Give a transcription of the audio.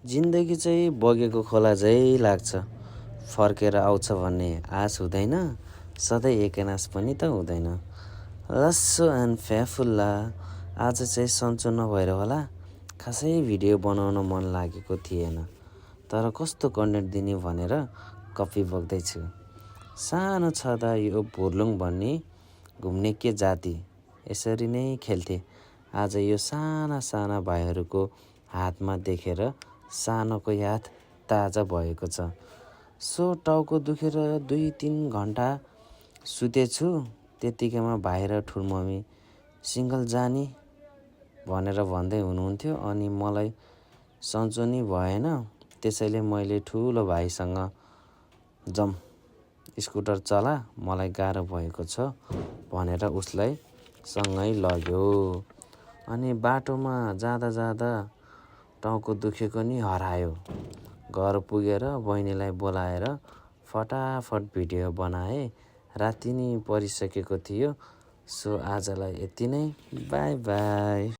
जिन्दगी चाहिँ बगेको खोला झै लाग्छ, फर्केर आउँछ भन्ने आश हुँदैन, सधैँ एकनास पनि त हुँदैन। लस्सो एन्ड फ्याफुल्ला, आज चाहिँ सन्चो नभएर होला, खासै भिडियो बनाउन मन लागेको थिएन, तर कस्तो कन्टेन्ट दिने भनेर कपी बोक्दैछु। सानो छँदा यो भुर्लुङ भन्ने घुम्ने के जाति यसरी नै खेल्थे। आज यो साना साना भाइहरूको हातमा देखेर सानोको याद ताजा भएको छ। टाउको दुखेर 2-3 घन्टा सुतेछु, त्यतिकैमा भाइ र ठुलमम्मी सिङ्गल जाने भनेर भन्दै हुनुहुन्थ्यो। अनि मलाई सन्चो नि भएन, त्यसैले मैले ठुलो भाइसँग जम स्कुटर चला, मलाई गाह्रो भएको छ भनेर उसलाई सँगै लग्यो। अनि बाटोमा जाँदा जाँदा टाउको दुखेको नि हरायो। घर पुगेर बहिनीलाई बोलाएर फटाफट भिडियो बनाए। राति नि परिसकेको थियो। आजलाई यति नै, बाई बाई।